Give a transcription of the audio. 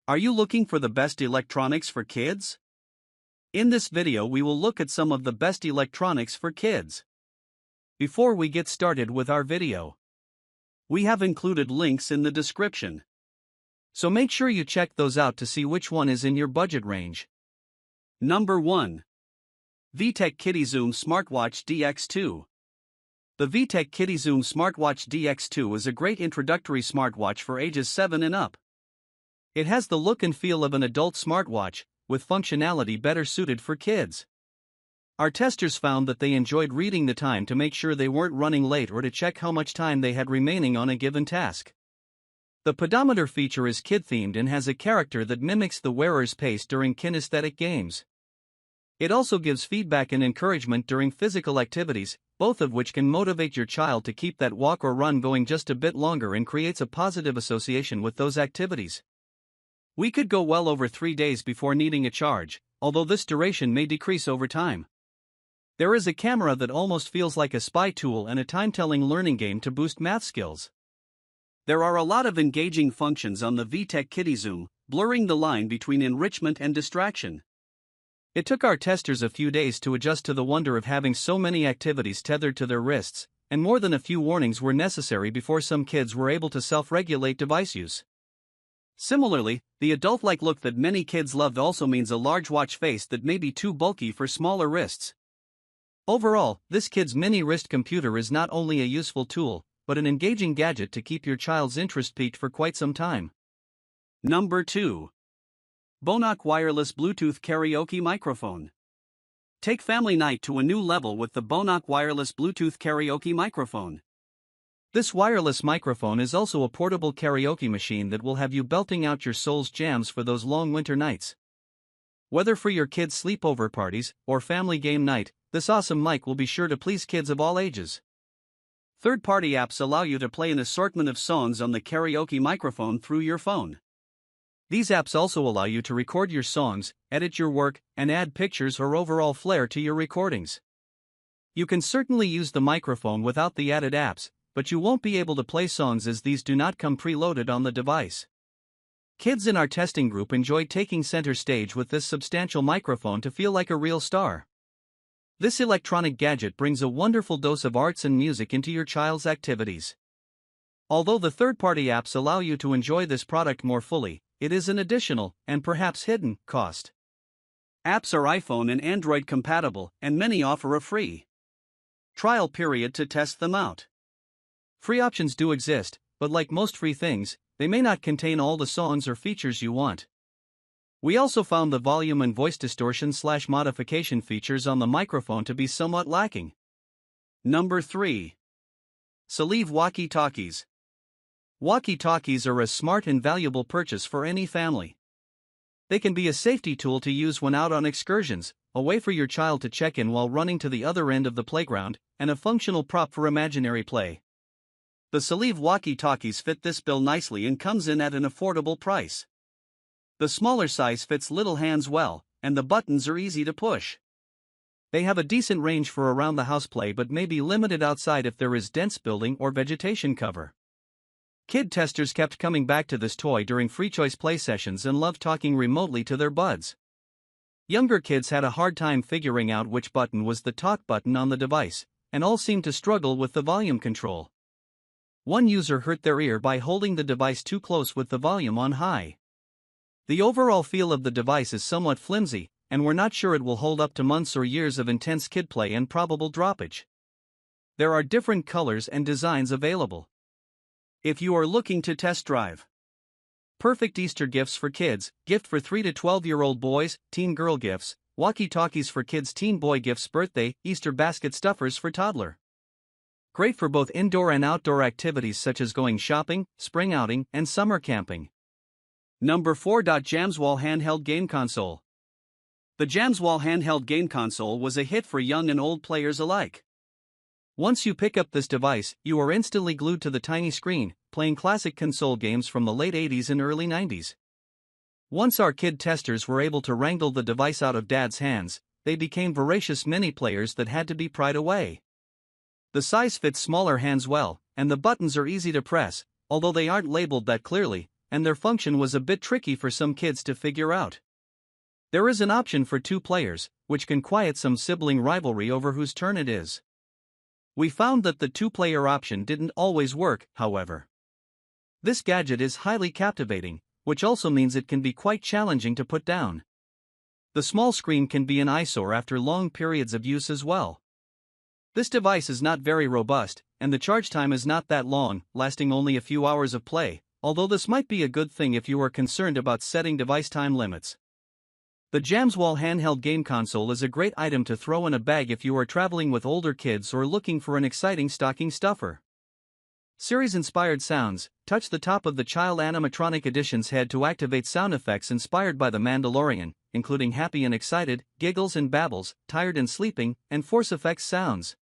Are you looking for the best electronics for kids? In this video we will look at some of the best electronics for kids. Before we get started with our video, we have included links in the description. So make sure you check those out to see which one is in your budget range. Number 1. VTech KidiZoom Smartwatch DX2. The VTech KidiZoom Smartwatch DX2 is a great introductory smartwatch for ages 7 and up. It has the look and feel of an adult smartwatch, with functionality better suited for kids. Our testers found that they enjoyed reading the time to make sure they weren't running late or to check how much time they had remaining on a given task. The pedometer feature is kid-themed and has a character that mimics the wearer's pace during kinesthetic games. It also gives feedback and encouragement during physical activities, both of which can motivate your child to keep that walk or run going just a bit longer and creates a positive association with those activities. We could go well over 3 days before needing a charge, although this duration may decrease over time. There is a camera that almost feels like a spy tool and a time-telling learning game to boost math skills. There are a lot of engaging functions on the VTech KidiZoom, blurring the line between enrichment and distraction. It took our testers a few days to adjust to the wonder of having so many activities tethered to their wrists, and more than a few warnings were necessary before some kids were able to self-regulate device use. Similarly, the adult-like look that many kids loved also means a large watch face that may be too bulky for smaller wrists. Overall, this kid's mini wrist computer is not only a useful tool, but an engaging gadget to keep your child's interest piqued for quite some time. Number 2. BONAOK Wireless Bluetooth Karaoke Microphone. Take family night to a new level with the BONAOK Wireless Bluetooth Karaoke Microphone. This wireless microphone is also a portable karaoke machine that will have you belting out your soul's jams for those long winter nights. Whether for your kids' sleepover parties or family game night, this awesome mic will be sure to please kids of all ages. Third-party apps allow you to play an assortment of songs on the karaoke microphone through your phone. These apps also allow you to record your songs, edit your work, and add pictures or overall flair to your recordings. You can certainly use the microphone without the added apps, but you won't be able to play songs as these do not come preloaded on the device. Kids in our testing group enjoyed taking center stage with this substantial microphone to feel like a real star. This electronic gadget brings a wonderful dose of arts and music into your child's activities. Although the third-party apps allow you to enjoy this product more fully, it is an additional, and perhaps hidden, cost. Apps are iPhone and Android compatible, and many offer a free trial period to test them out. Free options do exist, but like most free things, they may not contain all the songs or features you want. We also found the volume and voice distortion/modification features on the microphone to be somewhat lacking. Number 3. Selieve Walkie-Talkies. Walkie-talkies are a smart and valuable purchase for any family. They can be a safety tool to use when out on excursions, a way for your child to check in while running to the other end of the playground, and a functional prop for imaginary play. The Selieve walkie-talkies fit this bill nicely and comes in at an affordable price. The smaller size fits little hands well, and the buttons are easy to push. They have a decent range for around-the-house play but may be limited outside if there is dense building or vegetation cover. Kid testers kept coming back to this toy during free choice play sessions and loved talking remotely to their buds. Younger kids had a hard time figuring out which button was the talk button on the device, and all seemed to struggle with the volume control. One user hurt their ear by holding the device too close with the volume on high. The overall feel of the device is somewhat flimsy, and we're not sure it will hold up to months or years of intense kid play and probable droppage. There are different colors and designs available. If you are looking to test drive. Perfect Easter gifts for kids, gift for 3 to 12-year-old boys, teen girl gifts, walkie-talkies for kids, teen boy gifts, birthday, Easter basket stuffers for toddler. Great for both indoor and outdoor activities such as going shopping, spring outing, and summer camping. Number 4. JAMSWALL Handheld Game Console. The JAMSWALL handheld game console was a hit for young and old players alike. Once you pick up this device, you are instantly glued to the tiny screen, playing classic console games from the late 80s and early 90s. Once our kid testers were able to wrangle the device out of Dad's hands, they became voracious mini players that had to be pried away. The size fits smaller hands well, and the buttons are easy to press, although they aren't labeled that clearly, and their function was a bit tricky for some kids to figure out. There is an option for 2 players, which can quiet some sibling rivalry over whose turn it is. We found that the 2-player option didn't always work, however. This gadget is highly captivating, which also means it can be quite challenging to put down. The small screen can be an eyesore after long periods of use as well. This device is not very robust, and the charge time is not that long, lasting only a few hours of play, although this might be a good thing if you are concerned about setting device time limits. The JAMSWALL handheld game console is a great item to throw in a bag if you are traveling with older kids or looking for an exciting stocking stuffer. Series-inspired sounds. Touch the top of the Child Animatronic Edition's head to activate sound effects inspired by The Mandalorian, including happy and excited, giggles and babbles, tired and sleeping, and force effects sounds.